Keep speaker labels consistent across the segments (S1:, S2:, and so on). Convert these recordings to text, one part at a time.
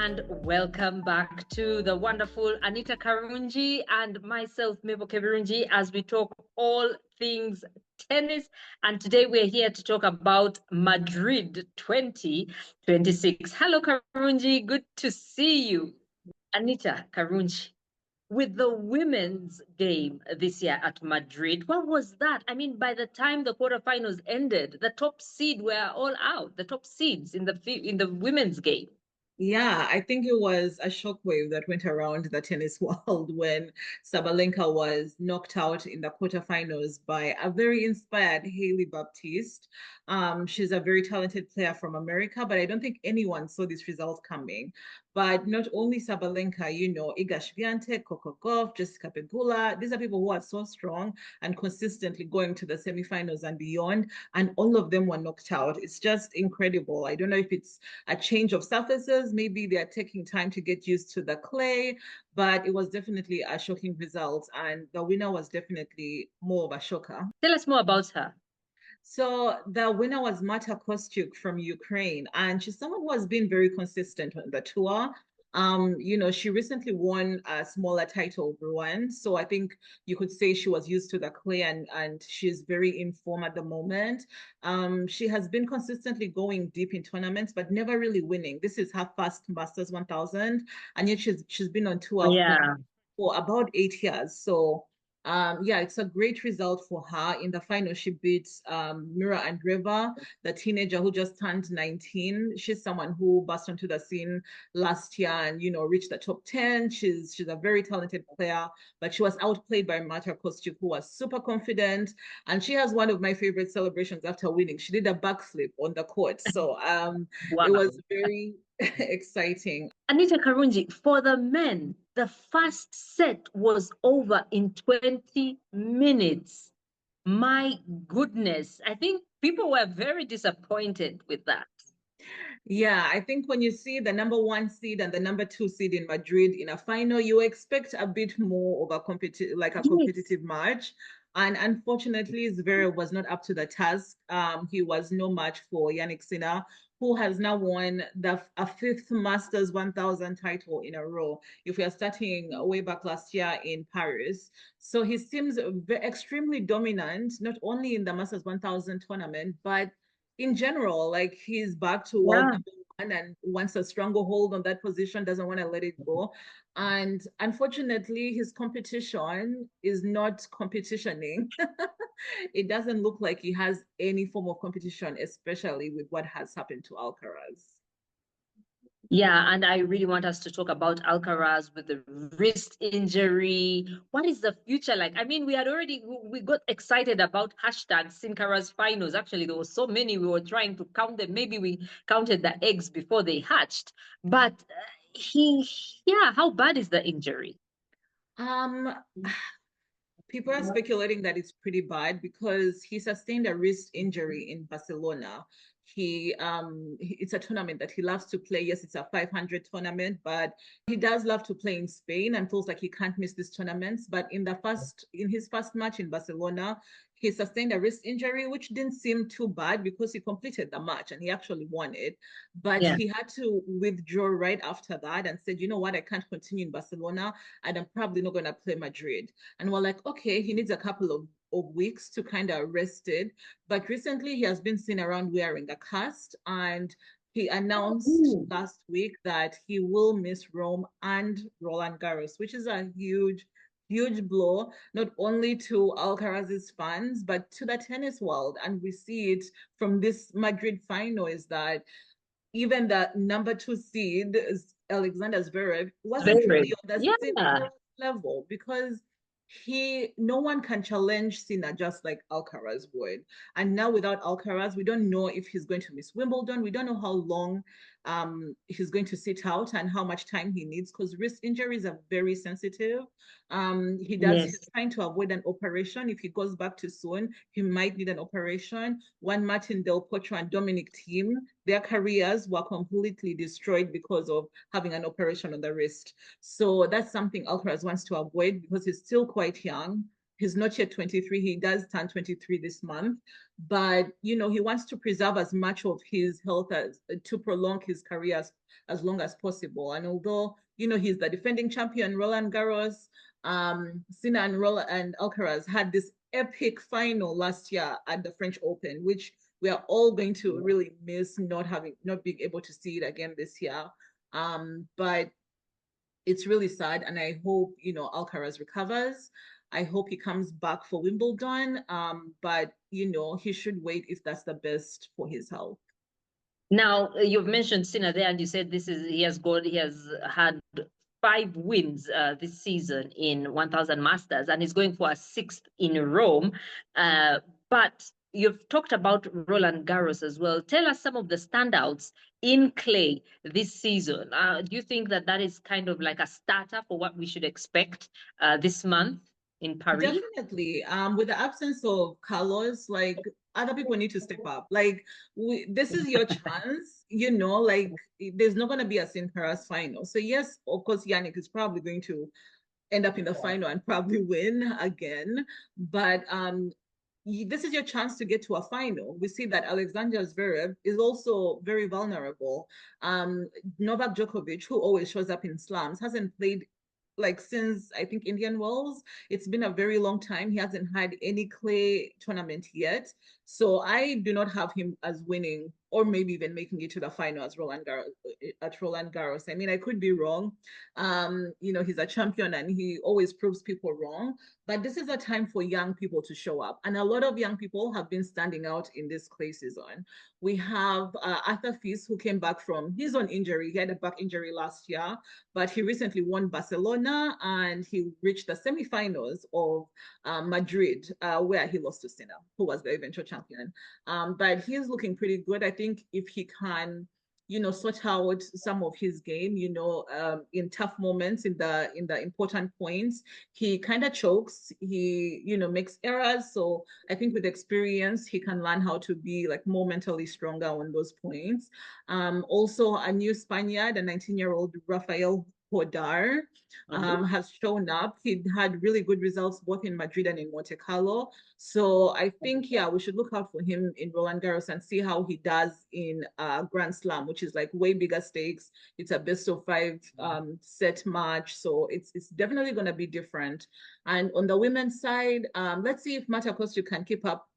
S1: and welcome back to the wonderful Anita Karungi and myself, Mabel Kebirungi, as we talk all things tennis. And today we're here to talk about Madrid 2026. Hello, Karungi. Good to see you. Anita Karungi, with the women's game this year at Madrid, what was that? I mean, by the time the quarterfinals ended, the top seed were all out, the top seeds in the women's game.
S2: Yeah, I think it was a shockwave that went around the tennis world when Sabalenka was knocked out in the quarterfinals by a very inspired Hailey Baptiste. She's a very talented player from America, but I don't think anyone saw this result coming. But not only Sabalenka, Iga Swiatek, Coco Gauff, Jessica Pegula, these are people who are so strong and consistently going to the semifinals and beyond, and all of them were knocked out. It's just incredible. I don't know if it's a change of surfaces. Maybe they're taking time to get used to the clay, but it was definitely a shocking result. And the winner was definitely more of a shocker.
S1: Tell us more about her.
S2: So the winner was Marta Kostyuk from Ukraine, and she's someone who has been very consistent on the tour. She recently won a smaller title, Rouen. So I think you could say she was used to the clay and she's very in form at the moment. She has been consistently going deep in tournaments, but never really winning. This is her first Masters 1000, and yet she's been on tour
S1: Yeah.
S2: for about 8 years. So yeah, it's a great result for her. In the final, she beats Mira Andreeva, the teenager who just turned 19. She's someone who burst onto the scene last year and reached the top 10. She's a very talented player, but she was outplayed by Marta Kostyuk, who was super confident. And she has one of my favorite celebrations after winning. She did a backflip on the court. So it
S1: Wow.
S2: was very exciting.
S1: Anita Karungi, for the men, the first set was over in 20 minutes. My goodness. I think people were very disappointed with that.
S2: Yeah, I think when you see the number one seed and the number two seed in Madrid in a final, you expect a bit more of a
S1: Yes.
S2: competitive match. And unfortunately, Zverev was not up to the task. He was no match for Yannick Sinner, who has now won a fifth Masters 1000 title in a row. If we are starting way back last year in Paris, so he seems extremely dominant, not only in the Masters 1000 tournament, but in general, like he's back to world
S1: Yeah.
S2: number one and wants a stronger hold on that position, doesn't want to let it go. And unfortunately, his competition is not competitioning. It doesn't look like he has any form of competition, especially with what has happened to Alcaraz.
S1: Yeah, and I really want us to talk about Alcaraz with the wrist injury. What is the future like? I mean, we got excited about hashtag Sinkaras finals. Actually, there were so many we were trying to count them. Maybe we counted the eggs before they hatched. But yeah, how bad is the injury?
S2: Um, People are speculating that it's pretty bad because he sustained a wrist injury in Barcelona. It's a tournament that he loves to play. Yes, it's a 500 tournament, but he does love to play in Spain and feels like he can't miss these tournaments. But in his first match in Barcelona, he sustained a wrist injury, which didn't seem too bad because he completed the match and he actually won it. But
S1: Yeah.
S2: he had to withdraw right after that and said, you know what, I can't continue in Barcelona and I'm probably not going to play Madrid. And we're like, okay, he needs a couple of weeks to kind of rest it. But recently he has been seen around wearing a cast and he announced
S1: Ooh.
S2: last week that he will miss Rome and Roland Garros, which is a huge blow, not only to Alcaraz's fans, but to the tennis world. And we see it from this Madrid final is that even the number two seed, Alexander Zverev, wasn't really
S1: Very.
S2: on the same
S1: Yeah.
S2: level because no one can challenge Sinner just like Alcaraz would. And now without Alcaraz, we don't know if he's going to miss Wimbledon. We don't know how long he's going to sit out and how much time he needs because wrist injuries are very sensitive. He's
S1: Yes.
S2: trying to avoid an operation. If he goes back too soon, he might need an operation. Juan Martin Del Potro and Dominic Thiem, their careers were completely destroyed because of having an operation on the wrist. So that's something Alcaraz wants to avoid because he's still quite young. He's not yet 23. He does turn 23 this month, but he wants to preserve as much of his health as to prolong his career as long as possible. And although he's the defending champion, Roland Garros, Sinner and Alcaraz had this epic final last year at the French Open, which we are all going to really miss not being able to see it again this year. But it's really sad, and I hope Alcaraz recovers. I hope he comes back for Wimbledon. But he should wait if that's the best for his health.
S1: Now, you've mentioned Sinner there, and you said he has had 5 wins this season in 1000 Masters, and he's going for a 6th in Rome. But you've talked about Roland Garros as well. Tell us some of the standouts in clay this season. Do you think that is kind of like a starter for what we should expect this month in Paris?
S2: Definitely. With the absence of Carlos, like, other people need to step up. Like, this is your chance, like, there's not going to be a St. Paris final. So yes, of course, Yannick is probably going to end up in the final and probably win again. But this is your chance to get to a final. We see that Alexander Zverev is also very vulnerable. Novak Djokovic, who always shows up in slams, hasn't played like since I think Indian Wells. It's been a very long time. He hasn't had any clay tournament yet. So I do not have him as winning or maybe even making it to the final as Roland Garros. I mean, I could be wrong. He's a champion and he always proves people wrong. But this is a time for young people to show up. And a lot of young people have been standing out in this clay season. We have Arthur Fils, who came back from his own injury. He had a back injury last year, but he recently won Barcelona and he reached the semifinals of Madrid, where he lost to Sinner, who was the eventual champion. But he's looking pretty good. I think if he can sort out some of his game, in tough moments, in the important points, he kind of chokes, he, makes errors. So I think with experience, he can learn how to be like more mentally stronger on those points. Also a new Spaniard, a 19-year-old Rafael Podar, has shown up. He had really good results both in Madrid and in Monte Carlo. So I think, yeah, we should look out for him in Roland Garros and see how he does in Grand Slam, which is like way bigger stakes. It's a best of 5 set match. So it's definitely going to be different. And on the women's side, let's see if Marta Kostyuk can keep up,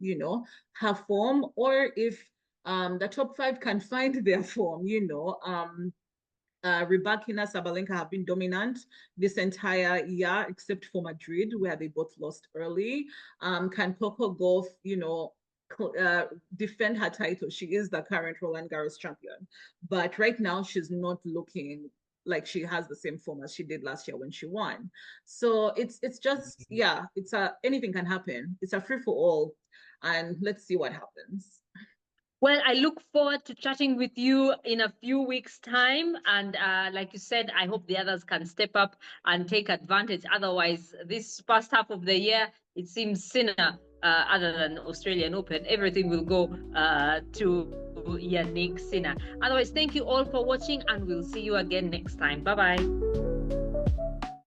S2: her form, or if the top 5 can find their form, Rybakina, Sabalenka have been dominant this entire year, except for Madrid, where they both lost early. Can Coco Gauff, defend her title? She is the current Roland Garros champion, but right now she's not looking like she has the same form as she did last year when she won. So it's just, yeah, anything can happen. It's a free for all, and let's see what happens.
S1: Well, I look forward to chatting with you in a few weeks' time. And like you said, I hope the others can step up and take advantage. Otherwise, this first half of the year, it seems Sinner, other than Australian Open, everything will go to Yannick Sinner. Otherwise, thank you all for watching, and we'll see you again next time. Bye-bye.